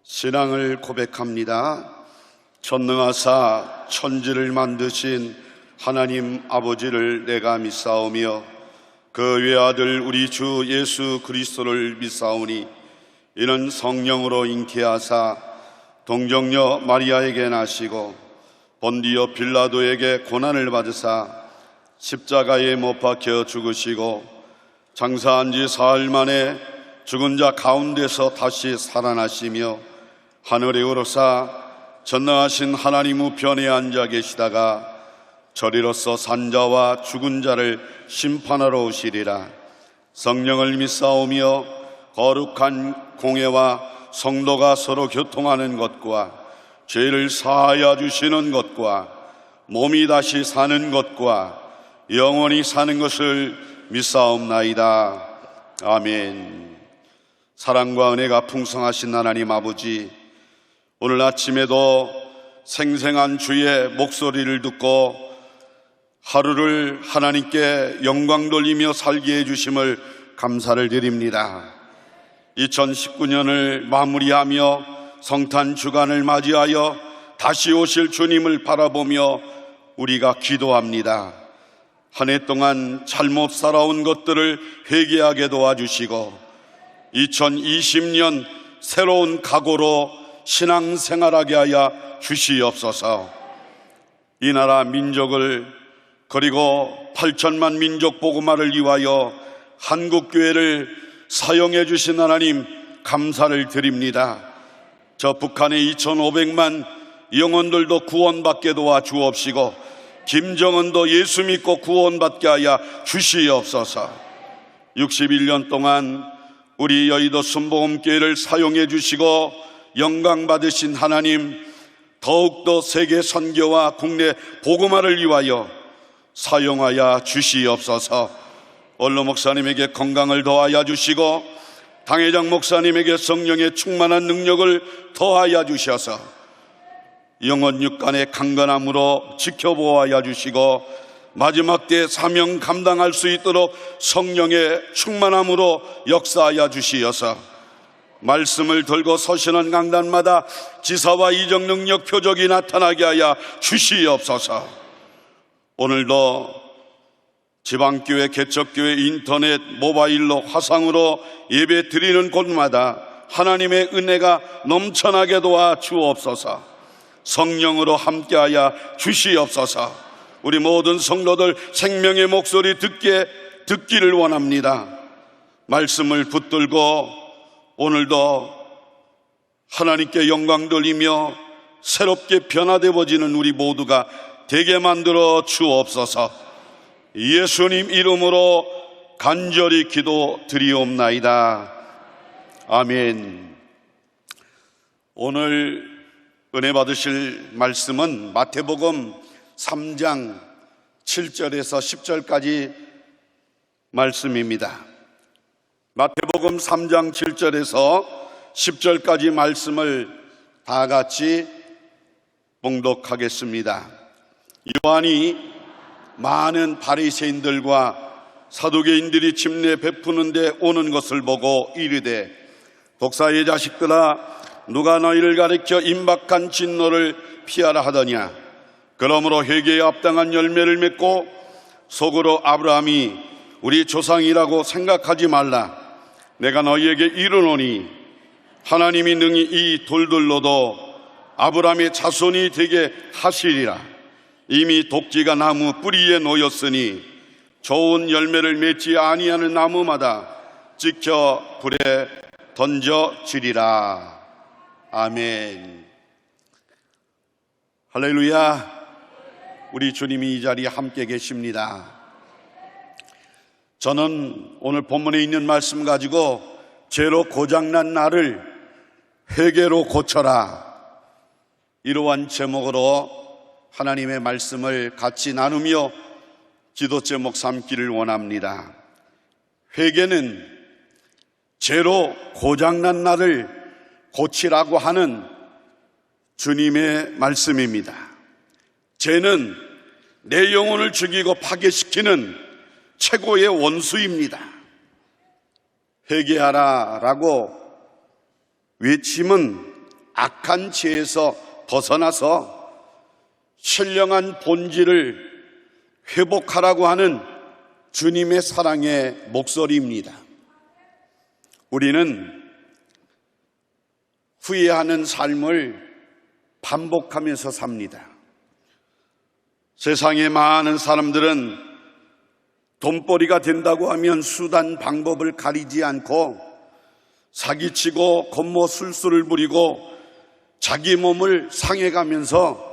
신앙을 고백합니다. 전능하사 천지를 만드신 하나님 아버지를 내가 믿사오며 그 외아들 우리 주 예수 그리스도를 믿사오니 이는 성령으로 잉태하사 동정녀 마리아에게 나시고 본디오 빌라도에게 고난을 받으사 십자가에 못 박혀 죽으시고 장사한 지 사흘 만에 죽은 자 가운데서 다시 살아나시며 하늘에 오르사 전능하신 하나님 우편에 앉아 계시다가 저리로서 산자와 죽은 자를 심판하러 오시리라. 성령을 믿사오며 거룩한 공회와 성도가 서로 교통하는 것과 죄를 사하여 주시는 것과 몸이 다시 사는 것과 영원히 사는 것을 믿사옵나이다. 아멘. 사랑과 은혜가 풍성하신 하나님 아버지, 오늘 아침에도 생생한 주의 목소리를 듣고 하루를 하나님께 영광 돌리며 살게 해주심을 감사를 드립니다. 2019년을 마무리하며 성탄 주간을 맞이하여 다시 오실 주님을 바라보며 우리가 기도합니다. 한 해 동안 잘못 살아온 것들을 회개하게 도와주시고 2020년 새로운 각오로 신앙생활하게 하여 주시옵소서. 이 나라 민족을 그리고 8천만 민족 복음화를 위하여 한국교회를 사용해 주신 하나님 감사를 드립니다. 저 북한의 2,500만 영혼들도 구원받게 도와주옵시고 김정은도 예수 믿고 구원받게 하여 주시옵소서. 61년 동안 우리 여의도 순복음교회를 사용해 주시고 영광 받으신 하나님, 더욱더 세계 선교와 국내 복음화를 위하여 사용하여 주시옵소서. 원로 목사님에게 건강을 더하여 주시고 당회장 목사님에게 성령의 충만한 능력을 더하여 주셔서 영혼 육간의 강건함으로 지켜보아야 주시고 마지막 때 사명 감당할 수 있도록 성령의 충만함으로 역사하여 주시어서 말씀을 들고 서시는 강단마다 지사와 이적 능력 표적이 나타나게 하여 주시옵소서. 오늘도 지방교회, 개척교회, 인터넷, 모바일로, 화상으로 예배 드리는 곳마다 하나님의 은혜가 넘쳐나게 도와 주옵소서. 성령으로 함께하여 주시옵소서. 우리 모든 성도들 생명의 목소리 듣기를 원합니다. 말씀을 붙들고 오늘도 하나님께 영광 돌리며 새롭게 변화되어지는 우리 모두가 되게 만들어 주옵소서. 예수님 이름으로 간절히 기도드리옵나이다. 아멘. 오늘 은혜 받으실 말씀은 마태복음 3장 7절에서 10절까지 말씀입니다. 마태복음 3장 7절에서 10절까지 말씀을 다 같이 봉독하겠습니다. 요한이 많은 바리새인들과 사두개인들이 침례 베푸는데 오는 것을 보고 이르되 독사의 자식들아, 누가 너희를 가리켜 임박한 진노를 피하라 하더냐. 그러므로 회개에 합당한 열매를 맺고 속으로 아브라함이 우리 조상이라고 생각하지 말라. 내가 너희에게 이르노니 하나님이 능히 이 돌들로도 아브라함의 자손이 되게 하시리라. 이미 독지가 나무 뿌리에 놓였으니 좋은 열매를 맺지 아니하는 나무마다 찍혀 불에 던져지리라. 아멘. 할렐루야. 우리 주님이 이 자리에 함께 계십니다. 저는 오늘 본문에 있는 말씀 가지고 죄로 고장난 나를 회개로 고쳐라, 이러한 제목으로 하나님의 말씀을 같이 나누며 기도 제목 삼기를 원합니다. 회개는 죄로 고장난 나를 고치라고 하는 주님의 말씀입니다. 죄는 내 영혼을 죽이고 파괴시키는 최고의 원수입니다. 회개하라 라고 외침은 악한 죄에서 벗어나서 신령한 본질을 회복하라고 하는 주님의 사랑의 목소리입니다. 우리는 후회하는 삶을 반복하면서 삽니다. 세상의 많은 사람들은 돈벌이가 된다고 하면 수단 방법을 가리지 않고 사기치고 겉모술수를 부리고 자기 몸을 상해가면서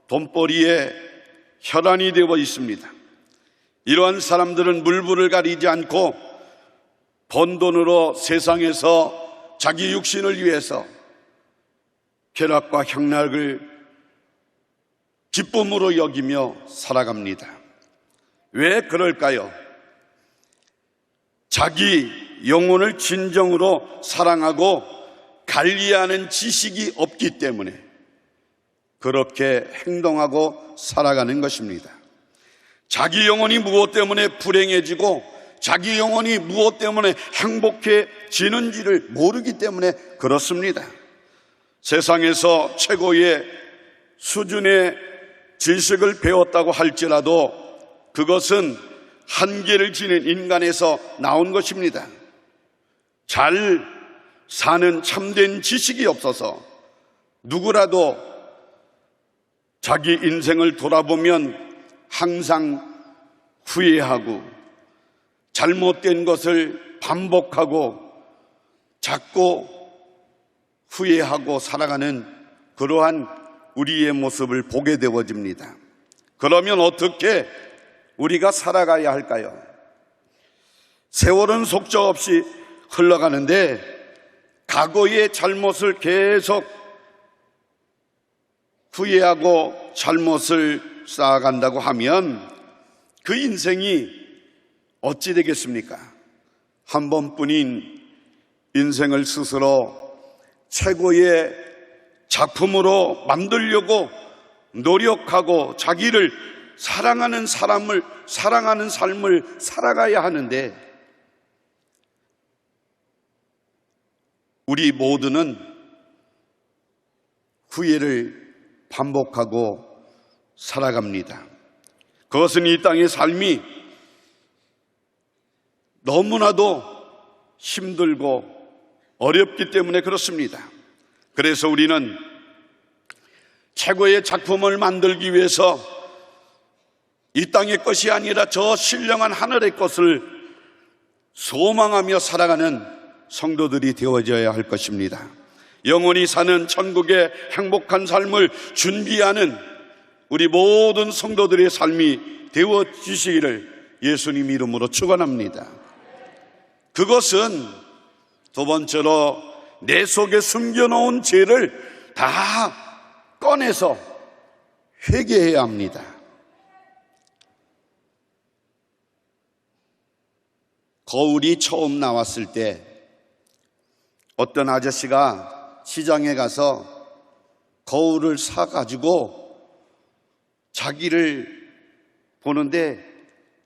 돈벌이에 혈안이 되어 있습니다. 이러한 사람들은 물불을 가리지 않고 번 돈으로 세상에서 자기 육신을 위해서 쾌락과 향락을 기쁨으로 여기며 살아갑니다. 왜 그럴까요? 자기 영혼을 진정으로 사랑하고 관리하는 지식이 없기 때문에 그렇게 행동하고 살아가는 것입니다. 자기 영혼이 무엇 때문에 불행해지고 자기 영혼이 무엇 때문에 행복해지는지를 모르기 때문에 그렇습니다. 세상에서 최고의 수준의 지식을 배웠다고 할지라도 그것은 한계를 지닌 인간에서 나온 것입니다. 잘 사는 참된 지식이 없어서 누구라도 자기 인생을 돌아보면 항상 후회하고 잘못된 것을 반복하고 자꾸 후회하고 살아가는 그러한 우리의 모습을 보게 되어집니다. 그러면 어떻게 우리가 살아가야 할까요? 세월은 속절없이 흘러가는데 과거의 잘못을 계속 후회하고 잘못을 쌓아간다고 하면 그 인생이 어찌 되겠습니까? 한 번뿐인 인생을 스스로 최고의 작품으로 만들려고 노력하고 자기를 사랑하는 삶을 살아가야 하는데 우리 모두는 후회를 반복하고 살아갑니다. 그것은 이 땅의 삶이 너무나도 힘들고 어렵기 때문에 그렇습니다. 그래서 우리는 최고의 작품을 만들기 위해서 이 땅의 것이 아니라 저 신령한 하늘의 것을 소망하며 살아가는 성도들이 되어져야 할 것입니다. 영원히 사는 천국의 행복한 삶을 준비하는 우리 모든 성도들의 삶이 되어지시기를 예수님 이름으로 축원합니다. 그것은 두 번째로 내 속에 숨겨놓은 죄를 다 꺼내서 회개해야 합니다. 거울이 처음 나왔을 때 어떤 아저씨가 시장에 가서 거울을 사가지고 자기를 보는데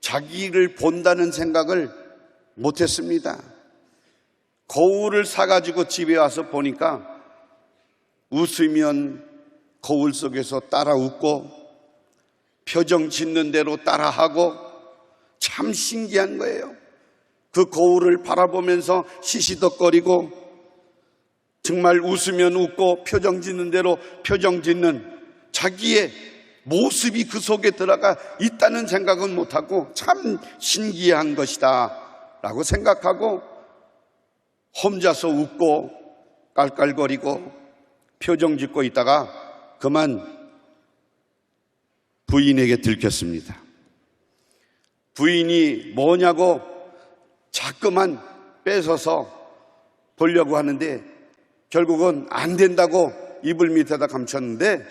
자기를 본다는 생각을 못했습니다. 거울을 사가지고 집에 와서 보니까 웃으면 거울 속에서 따라 웃고 표정 짓는 대로 따라하고 참 신기한 거예요. 그 거울을 바라보면서 시시덕거리고 정말 웃으면 웃고 표정 짓는 대로 표정 짓는 자기의 모습이 그 속에 들어가 있다는 생각은 못하고 참 신기한 것이다 라고 생각하고 혼자서 웃고 깔깔거리고 표정 짓고 있다가 그만 부인에게 들켰습니다. 부인이 뭐냐고 자꾸만 뺏어서 보려고 하는데 결국은 안 된다고 이불 밑에다 감췄는데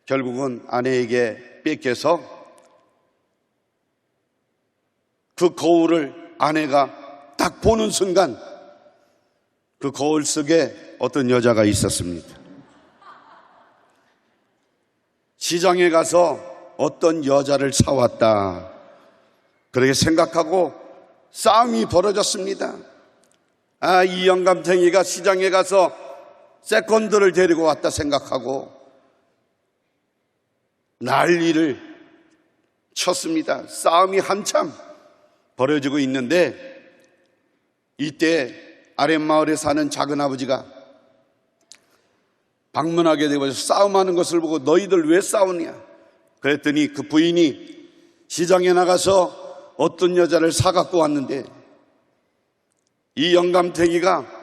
결국은 아내에게 뺏겨서 그 거울을 아내가 딱 보는 순간 그 거울 속에 어떤 여자가 있었습니다. 시장에 가서 어떤 여자를 사왔다 그렇게 생각하고 싸움이 벌어졌습니다. 이 영감탱이가 시장에 가서 세컨드를 데리고 왔다 생각하고 난리를 쳤습니다. 싸움이 한참 벌어지고 있는데 이때 아랫마을에 사는 작은아버지가 방문하게 되고 싸움하는 것을 보고 너희들 왜 싸우냐? 그랬더니 그 부인이 시장에 나가서 어떤 여자를 사갖고 왔는데 이 영감탱이가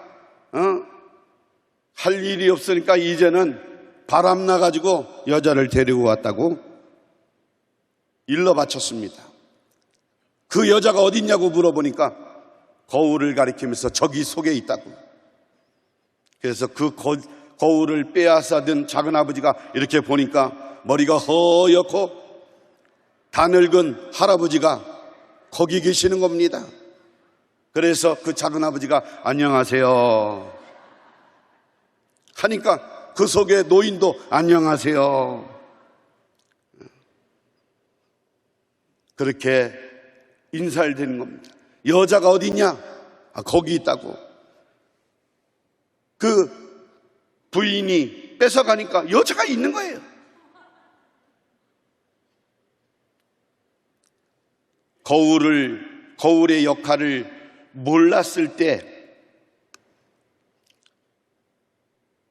할 일이 없으니까 이제는 바람 나가지고 여자를 데리고 왔다고 일러 바쳤습니다. 그 여자가 어딨냐고 물어보니까 거울을 가리키면서 저기 속에 있다고. 그래서 그 거울을 빼앗아든 작은아버지가 이렇게 보니까 머리가 허옇고 다 늙은 할아버지가 거기 계시는 겁니다. 그래서 그 작은아버지가 안녕하세요 하니까 그 속에 노인도 안녕하세요. 그렇게 인사를 드리는 겁니다. 여자가 어디 있냐? 거기 있다고. 그 부인이 뺏어가니까 여자가 있는 거예요. 거울의 역할을 몰랐을 때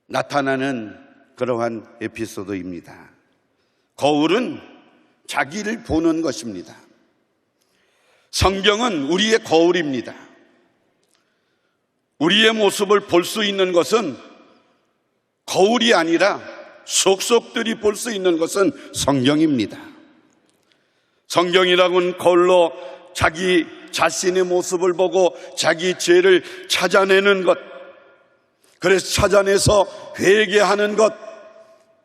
나타나는 그러한 에피소드입니다. 거울은 자기를 보는 것입니다. 성경은 우리의 거울입니다. 우리의 모습을 볼 수 있는 것은 거울이 아니라 속속들이 볼 수 있는 것은 성경입니다. 성경이라고는 거울로 자기 자신의 모습을 보고 자기 죄를 찾아내는 것, 그래서 찾아내서 회개하는 것,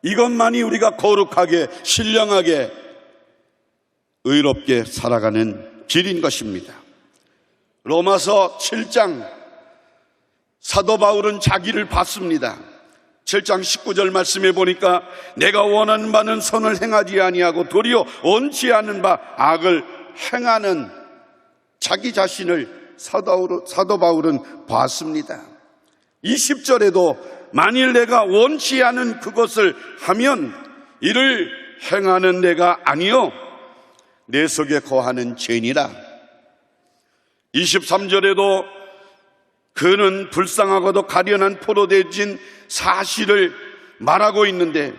이것만이 우리가 거룩하게 신령하게 의롭게 살아가는 길인 것입니다. 로마서 7장 사도 바울은 자기를 봤습니다. 7장 19절 말씀에 보니까 내가 원하는 바는 선을 행하지 아니하고 도리어 원치 않는 바 악을 행하는 자기 자신을 사도 바울은 봤습니다. 20절에도 만일 내가 원치 않은 그것을 하면 이를 행하는 내가 아니요 내 속에 거하는 죄니라. 23절에도 그는 불쌍하고도 가련한 포도대진 사실을 말하고 있는데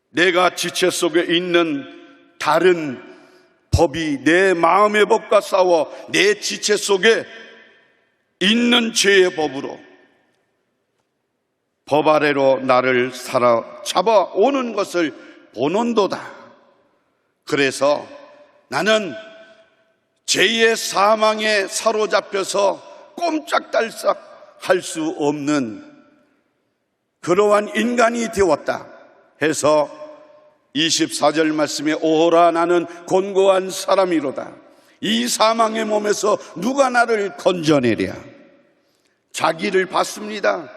내가 지체 속에 있는 다른 법이 내 마음의 법과 싸워 내 지체 속에 있는 죄의 법으로 법 아래로 나를 사로잡아 오는 것을 보는도다. 그래서 나는 죄의 사망에 사로잡혀서 꼼짝달싹 할 수 없는 그러한 인간이 되었다 해서 24절 말씀에 오호라 나는 곤고한 사람이로다. 이 사망의 몸에서 누가 나를 건져내랴. 자기를 봤습니다.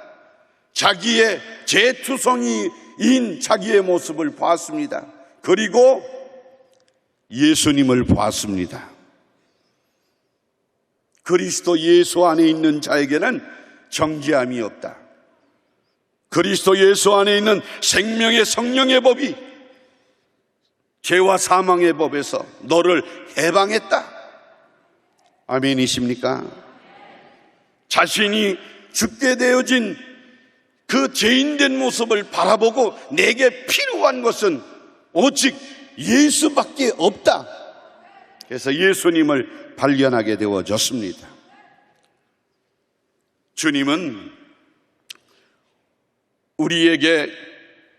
자기의 죄투성이인 자기의 모습을 봤습니다. 그리고 예수님을 봤습니다. 그리스도 예수 안에 있는 자에게는 정죄함이 없다. 그리스도 예수 안에 있는 생명의 성령의 법이 죄와 사망의 법에서 너를 해방했다. 아멘이십니까? 자신이 죽게 되어진 그 죄인된 모습을 바라보고 내게 필요한 것은 오직 예수밖에 없다. 그래서 예수님을 발견하게 되어졌습니다. 주님은 우리에게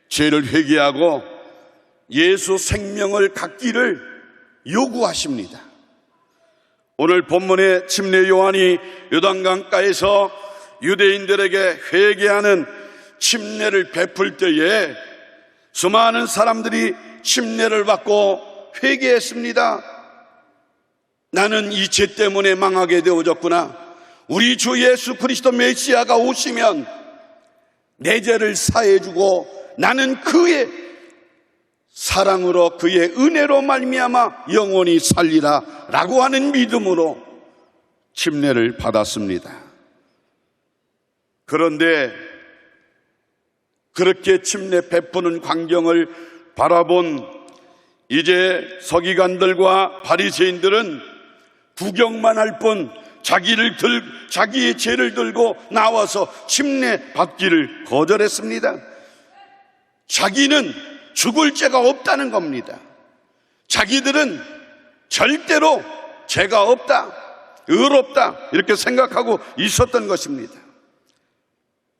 죄를 회개하고 예수 생명을 갖기를 요구하십니다. 오늘 본문의 침례 요한이 요단강가에서 유대인들에게 회개하는 침례를 베풀 때에 수많은 사람들이 침례를 받고 회개했습니다. 나는 이 죄 때문에 망하게 되어졌구나. 우리 주 예수 그리스도 메시아가 오시면 내 죄를 사해주고 나는 그의 사랑으로 그의 은혜로 말미암아 영원히 살리라 라고 하는 믿음으로 침례를 받았습니다. 그런데 그렇게 침례 베푸는 광경을 바라본 이제 서기관들과 바리새인들은 구경만 할 뿐 자기의 죄를 들고 나와서 침례 받기를 거절했습니다. 자기는 죽을 죄가 없다는 겁니다. 자기들은 절대로 죄가 없다, 의롭다 이렇게 생각하고 있었던 것입니다.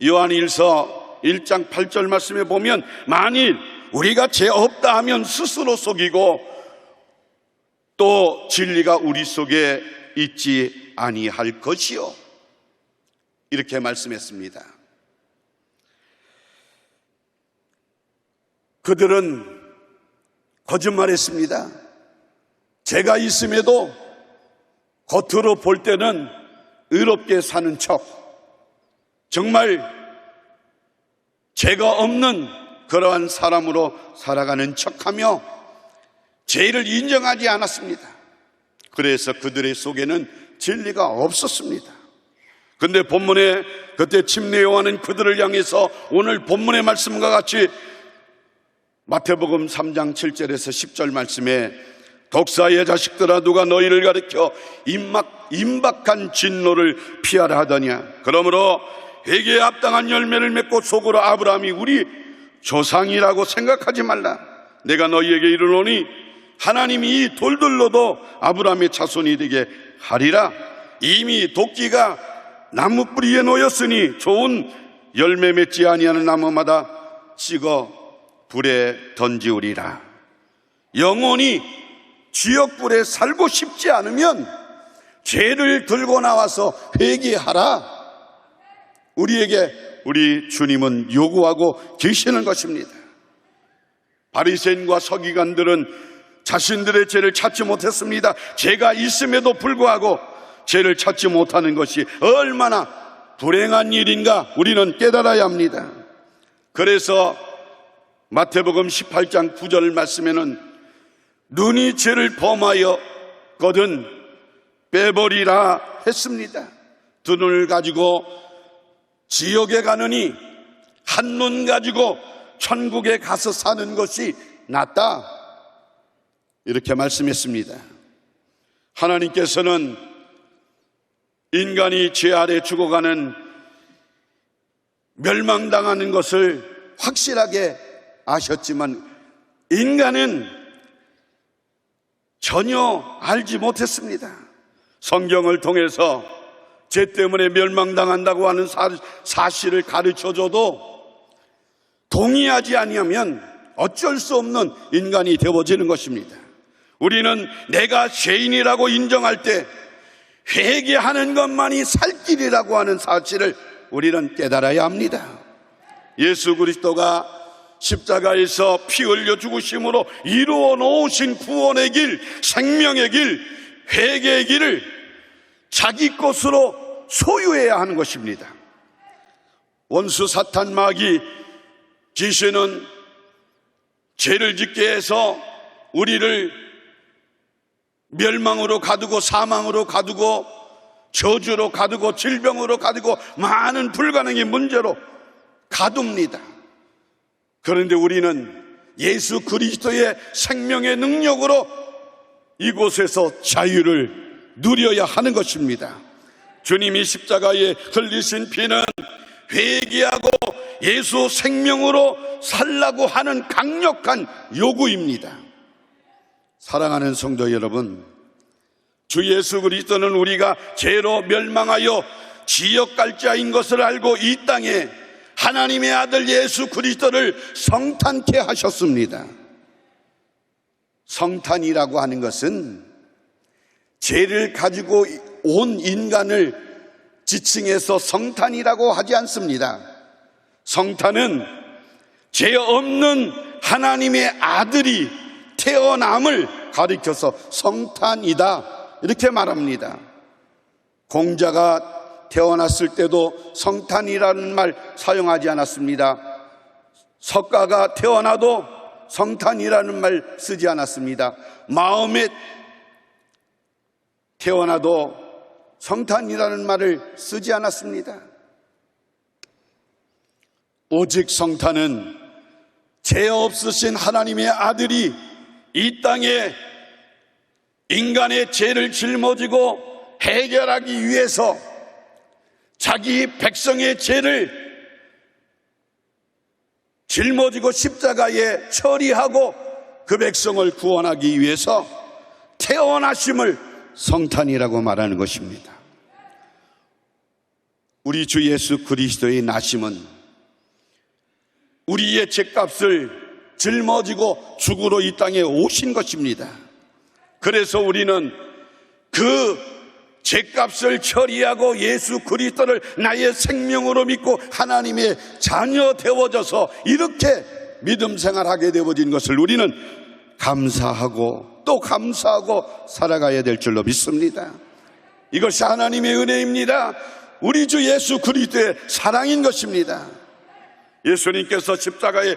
요한일서 1장 8절 말씀에 보면 만일 우리가 죄 없다 하면 스스로 속이고 또 진리가 우리 속에 있지 아니할 것이요, 이렇게 말씀했습니다. 그들은 거짓말했습니다. 죄가 있음에도 겉으로 볼 때는 의롭게 사는 척, 정말 죄가 없는 그러한 사람으로 살아가는 척하며 죄를 인정하지 않았습니다. 그래서 그들의 속에는 진리가 없었습니다. 그런데 본문에 그때 침례 요한은 그들을 향해서 오늘 본문의 말씀과 같이 마태복음 3장 7절에서 10절 말씀에 독사의 자식들아 누가 너희를 가르쳐 임박한 진노를 피하라 하더냐. 그러므로 회개에 합당한 열매를 맺고 속으로 아브라함이 우리 조상이라고 생각하지 말라. 내가 너희에게 이르노니 하나님이 이 돌들로도 아브라함의 자손이 되게 하리라. 이미 도끼가 나무 뿌리에 놓였으니 좋은 열매 맺지 아니하는 나무마다 찍어 불에 던지우리라. 영원히 지옥불에 살고 싶지 않으면 죄를 들고 나와서 회개하라. 우리에게 우리 주님은 요구하고 계시는 것입니다. 바리새인과 서기관들은 자신들의 죄를 찾지 못했습니다. 죄가 있음에도 불구하고 죄를 찾지 못하는 것이 얼마나 불행한 일인가 우리는 깨달아야 합니다. 그래서 마태복음 18장 9절 말씀에는 눈이 죄를 범하였거든 빼버리라 했습니다. 두 눈을 가지고 지옥에 가느니 한 눈 가지고 천국에 가서 사는 것이 낫다, 이렇게 말씀했습니다. 하나님께서는 인간이 죄 아래 죽어가는 멸망당하는 것을 확실하게 아셨지만 인간은 전혀 알지 못했습니다. 성경을 통해서 죄 때문에 멸망당한다고 하는 사실을 가르쳐줘도 동의하지 아니하면 어쩔 수 없는 인간이 되어지는 것입니다. 우리는 내가 죄인이라고 인정할 때 회개하는 것만이 살 길이라고 하는 사실을 우리는 깨달아야 합니다. 예수 그리스도가 십자가에서 피 흘려 죽으심으로 이루어 놓으신 구원의 길, 생명의 길, 회개의 길을 자기 것으로 소유해야 하는 것입니다. 원수 사탄 마귀 귀신은 죄를 짓게 해서 우리를 멸망으로 가두고 사망으로 가두고 저주로 가두고 질병으로 가두고 많은 불가능의 문제로 가둡니다. 그런데 우리는 예수 그리스도의 생명의 능력으로 이곳에서 자유를 누려야 하는 것입니다. 주님이 십자가에 흘리신 피는 회개하고 예수 생명으로 살라고 하는 강력한 요구입니다. 사랑하는 성도 여러분, 주 예수 그리스도는 우리가 죄로 멸망하여 지옥 갈 자인 것을 알고 이 땅에 하나님의 아들 예수 그리스도를 성탄케 하셨습니다. 성탄이라고 하는 것은 죄를 가지고 온 인간을 지칭해서 성탄이라고 하지 않습니다. 성탄은 죄 없는 하나님의 아들이 태어남을 가리켜서 성탄이다 이렇게 말합니다. 공자가 태어났을 때도 성탄이라는 말 사용하지 않았습니다. 석가가 태어나도 성탄이라는 말 쓰지 않았습니다. 마음에 태어나도 성탄이라는 말을 쓰지 않았습니다. 오직 성탄은 죄 없으신 하나님의 아들이 이 땅에 인간의 죄를 짊어지고 해결하기 위해서 자기 백성의 죄를 짊어지고 십자가에 처리하고 그 백성을 구원하기 위해서 태어나심을 성탄이라고 말하는 것입니다. 우리 주 예수 그리스도의 나심은 우리의 죄값을 짊어지고 죽으러 이 땅에 오신 것입니다. 그래서 우리는 그 죄값을 처리하고 예수 그리스도를 나의 생명으로 믿고 하나님의 자녀 되어져서 이렇게 믿음 생활하게 되어진 것을 우리는 감사하고 또 감사하고 살아가야 될 줄로 믿습니다. 이것이 하나님의 은혜입니다. 우리 주 예수 그리스도의 사랑인 것입니다. 예수님께서 십자가에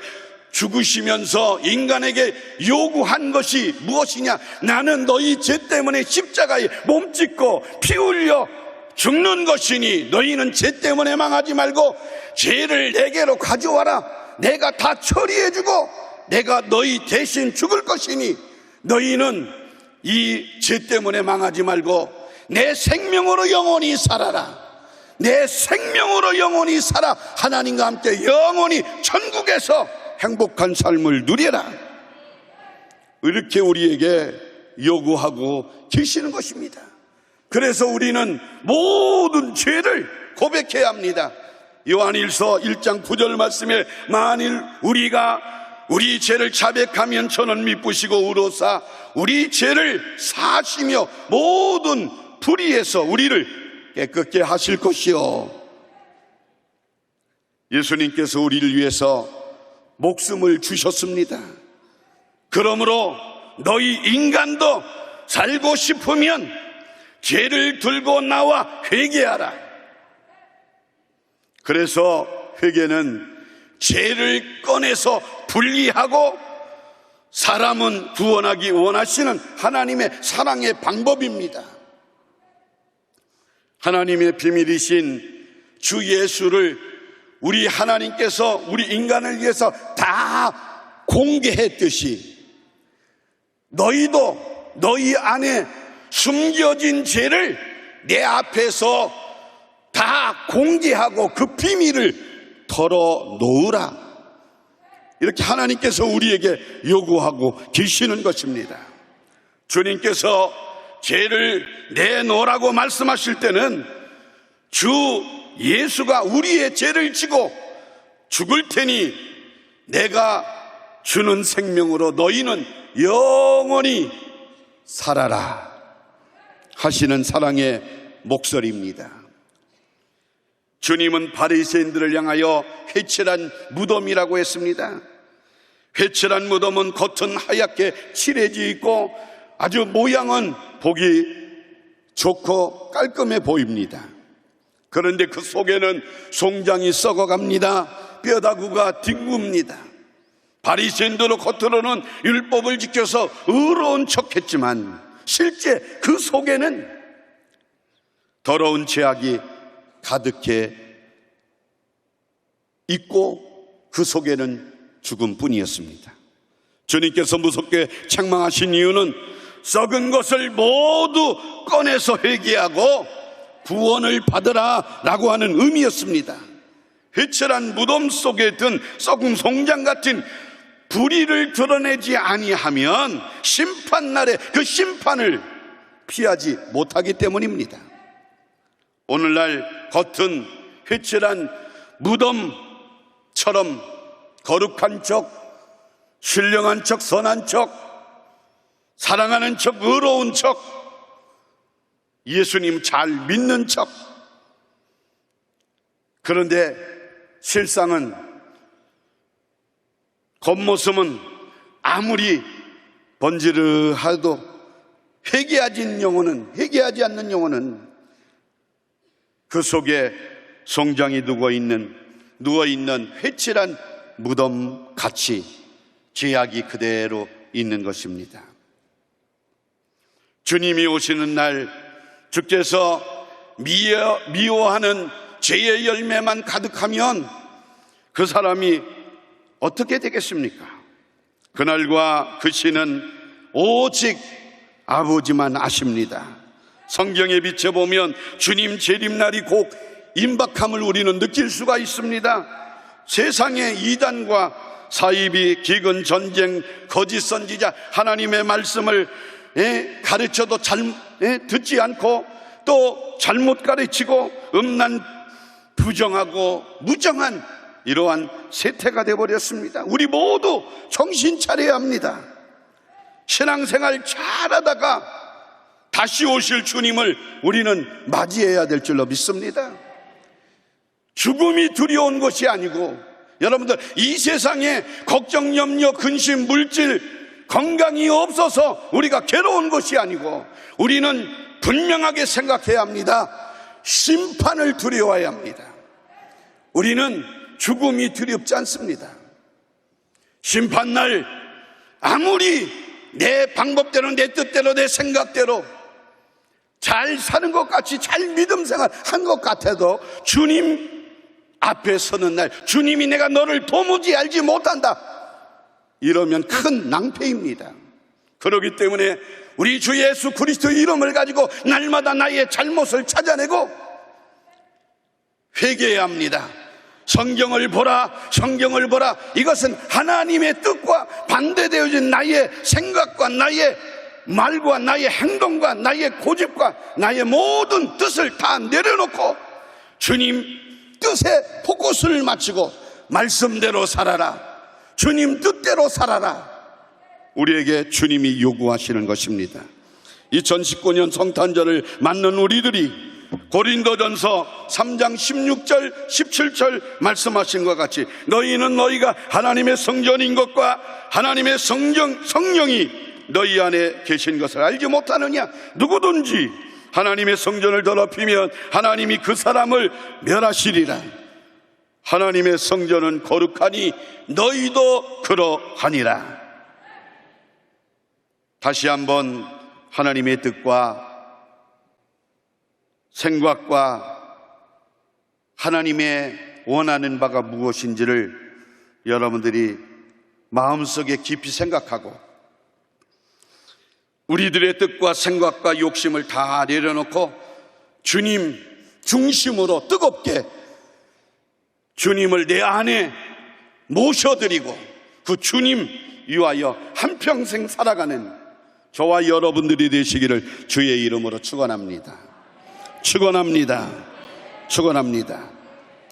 죽으시면서 인간에게 요구한 것이 무엇이냐? 나는 너희 죄 때문에 십자가에 몸짓고 피 흘려 죽는 것이니 너희는 죄 때문에 망하지 말고 죄를 내게로 가져와라. 내가 다 처리해주고 내가 너희 대신 죽을 것이니 너희는 이 죄 때문에 망하지 말고 내 생명으로 영원히 살아라. 내 생명으로 영원히 살아 하나님과 함께 영원히 천국에서 행복한 삶을 누려라. 이렇게 우리에게 요구하고 계시는 것입니다. 그래서 우리는 모든 죄를 고백해야 합니다. 요한일서 1장 9절 말씀에 만일 우리가 우리 죄를 자백하면 저는 미쁘시고 의로사 우리 죄를 사하시며 모든 불의에서 우리를 깨끗게 하실 것이요. 예수님께서 우리를 위해서 목숨을 주셨습니다. 그러므로 너희 인간도 살고 싶으면 죄를 들고 나와 회개하라. 그래서 회개는 죄를 꺼내서 분리하고 사람은 구원하기 원하시는 하나님의 사랑의 방법입니다. 하나님의 비밀이신 주 예수를 우리 하나님께서 우리 인간을 위해서 다 공개했듯이 너희도 너희 안에 숨겨진 죄를 내 앞에서 다 공개하고 그 비밀을 털어놓으라. 이렇게 하나님께서 우리에게 요구하고 계시는 것입니다. 주님께서 죄를 내놓으라고 말씀하실 때는 주 예수가 우리의 죄를 지고 죽을 테니 내가 주는 생명으로 너희는 영원히 살아라 하시는 사랑의 목소리입니다. 주님은 바리새인들을 향하여 회칠한 무덤이라고 했습니다. 회칠한 무덤은 겉은 하얗게 칠해져 있고 아주 모양은 보기 좋고 깔끔해 보입니다. 그런데 그 속에는 송장이 썩어갑니다. 뼈다구가 뒹굽니다. 바리새인들은 겉으로는 율법을 지켜서 의로운 척했지만 실제 그 속에는 더러운 죄악이 가득해 있고 그 속에는 죽음뿐이었습니다. 주님께서 무섭게 책망하신 이유는 썩은 것을 모두 꺼내서 회개하고 구원을 받으라 라고 하는 의미였습니다. 회칠한 무덤 속에 든 썩은 송장 같은 불의를 드러내지 아니하면 심판날에 그 심판을 피하지 못하기 때문입니다. 오늘날 겉은 회칠한 무덤처럼 거룩한 척, 신령한 척, 선한 척, 사랑하는 척, 의로운 척, 예수님 잘 믿는 척. 그런데 실상은 겉모습은 아무리 번지르하도 회개하지 않는 영혼은 그 속에 송장이 누워있는 회칠한 무덤 같이 죄악이 그대로 있는 것입니다. 주님이 오시는 날 주께서 미워하는 죄의 열매만 가득하면 그 사람이 어떻게 되겠습니까? 그날과 그 시는 오직 아버지만 아십니다. 성경에 비춰보면 주님 재림날이 곧 임박함을 우리는 느낄 수가 있습니다. 세상의 이단과 사이비, 기근, 전쟁, 거짓 선지자, 하나님의 말씀을 가르쳐도 듣지 않고 또 잘못 가르치고 음란, 부정하고 무정한 이러한 세태가 되어버렸습니다. 우리 모두 정신 차려야 합니다. 신앙생활 잘하다가 다시 오실 주님을 우리는 맞이해야 될 줄로 믿습니다. 죽음이 두려운 것이 아니고, 여러분들 이 세상에 걱정, 염려, 근심, 물질, 건강이 없어서 우리가 괴로운 것이 아니고, 우리는 분명하게 생각해야 합니다. 심판을 두려워해야 합니다. 우리는 죽음이 두렵지 않습니다. 심판날 아무리 내 방법대로, 내 뜻대로, 내 생각대로 잘 사는 것 같이, 잘 믿음 생활 한 것 같아도 주님 앞에 서는 날, 주님이 내가 너를 도무지 알지 못한다 이러면 큰 낭패입니다. 그렇기 때문에 우리 주 예수 그리스도의 이름을 가지고 날마다 나의 잘못을 찾아내고 회개해야 합니다. 성경을 보라, 성경을 보라. 이것은 하나님의 뜻과 반대되어진 나의 생각과 나의 말과 나의 행동과 나의 고집과 나의 모든 뜻을 다 내려놓고 주님 뜻에 포커스를 맞추고 말씀대로 살아라, 주님 뜻대로 살아라, 우리에게 주님이 요구하시는 것입니다. 2019년 성탄절을 맞는 우리들이 고린도전서 3장 16절 17절 말씀하신 것 같이 너희는 너희가 하나님의 성전인 것과 하나님의 성령이 너희 안에 계신 것을 알지 못하느냐? 누구든지 하나님의 성전을 더럽히면 하나님이 그 사람을 멸하시리라. 하나님의 성전은 거룩하니 너희도 그러하니라. 다시 한번 하나님의 뜻과 생각과 하나님의 원하는 바가 무엇인지를 여러분들이 마음속에 깊이 생각하고 우리들의 뜻과 생각과 욕심을 다 내려놓고 주님 중심으로 뜨겁게 주님을 내 안에 모셔드리고 그 주님 위하여 한평생 살아가는 저와 여러분들이 되시기를 주의 이름으로 축원합니다. 축원합니다. 축원합니다.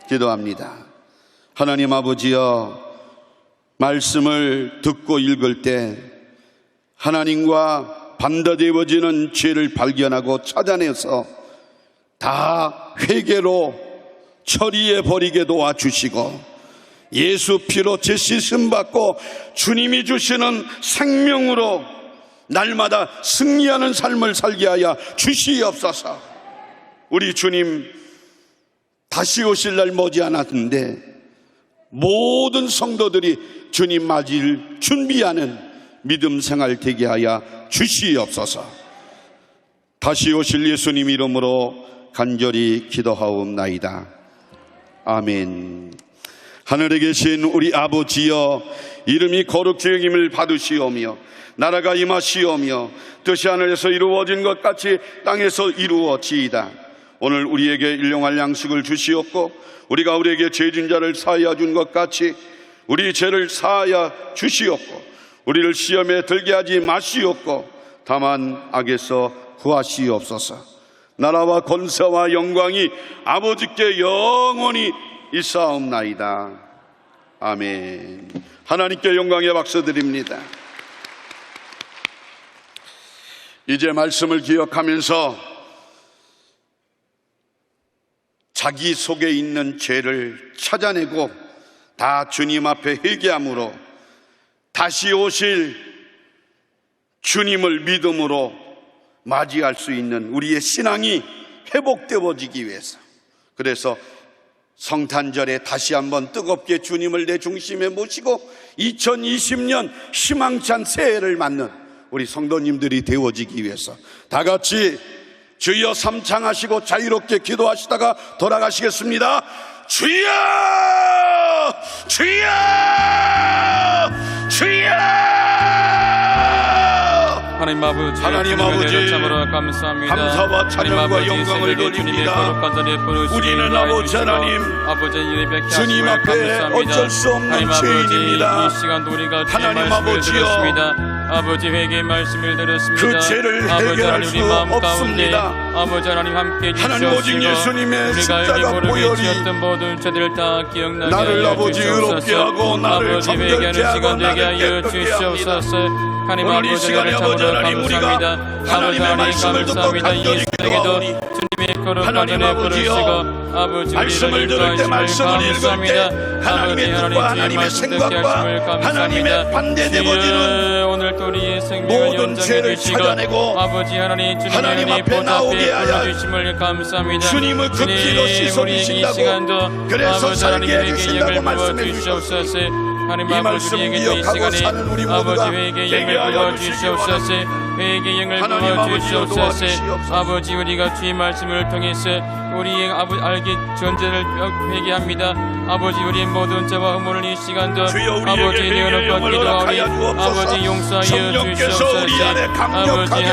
기도합니다. 하나님 아버지여, 말씀을 듣고 읽을 때 하나님과 반대되어지는 죄를 발견하고 찾아내서 다 회개로 처리해 버리게 도와주시고 예수 피로 재씻음 받고 주님이 주시는 생명으로 날마다 승리하는 삶을 살게 하여 주시옵소서. 우리 주님 다시 오실 날 머지않았는데 모든 성도들이 주님 맞이를 준비하는 믿음 생활 되게 하여 주시옵소서. 다시 오실 예수님 이름으로 간절히 기도하옵나이다. 아멘. 하늘에 계신 우리 아버지여, 이름이 거룩히 여김을 받으시오며 나라가 임하시오며 뜻이 하늘에서 이루어진 것 같이 땅에서 이루어지이다. 오늘 우리에게 일용할 양식을 주시옵고 우리가 우리에게 죄진 자를 사하여 준 것 같이 우리 죄를 사하여 주시옵고 우리를 시험에 들게 하지 마시옵고 다만 악에서 구하시옵소서. 나라와 권세와 영광이 아버지께 영원히 있사옵나이다. 아멘. 하나님께 영광의 박수 드립니다. 이제 말씀을 기억하면서 자기 속에 있는 죄를 찾아내고 다 주님 앞에 회개함으로 다시 오실 주님을 믿음으로 맞이할 수 있는 우리의 신앙이 회복되어지기 위해서, 그래서 성탄절에 다시 한번 뜨겁게 주님을 내 중심에 모시고 2020년 희망찬 새해를 맞는 우리 성도님들이 되어지기 위해서 다 같이 주여 삼창! 하시고 자유롭게 기도하시다가 돌아가시겠습니다. 주여! 주여 주여. 하나님 아버지, 참으로 감사합니다. 감사와 찬양과 영광을 돌립니다. 우리는 아버지 하나님, 주님 앞에 어쩔 수 없는 죄인입니다. 하나님 아버지여, 아버지 회개의 말씀을 들었습니다. 그 죄를 해결할 수 없습니다. 아버지 하나님 함께 하나님 오직 예수님의 십자가 보혈이 모든 죄들을 다 기억나게 나를 하여 아버지 의롭게 하고 나를 아버지 정결케 회개하는 하고 시간 되게 나를 하여 깨끗게 하옵소서. 주시옵소서. 하나님 오늘 이 아버지 시간에 아버지 하나님 우리가 하나님의 말씀을 듣고 간절히 기도하오니 하나님 아버지여, 말씀을 들을 때 말씀을 읽을 때 하나님의 뜻과 하나님의 생각과 하나님의 반대되어지는 모든 죄를 찾아내고 하나님 앞에 나오게 하여 주님을 그 피로 씻어주신다고, 그래서 살게 해주신다고 말씀해 주셨으니 이 말씀 기억하고 사는 우리 모두가 되게 하여 주시옵소서. 하나님 아버지여 도와주시옵소서. 아버지 우리가 주의 말씀을 통해서 우리의 알기 전제를 회개합니다. 아버지 우리의 모든 죄와 허물을 이 시간도 아버지 내어놓고 기도하오니 아버지 용서하여 성령께서 우리 안에 주시옵소서. 강력하게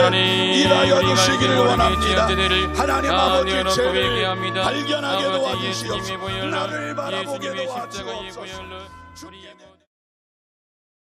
일하여 주시기를 원합니다. 하나님 아버지 내어놓고 죄를 회개합니다. 발견하게 아버지 도와주시옵소서. 예수님의 보혈로 나를 바라보게 예수님의 십자가의 도와주옵소서. 보혈로 주님의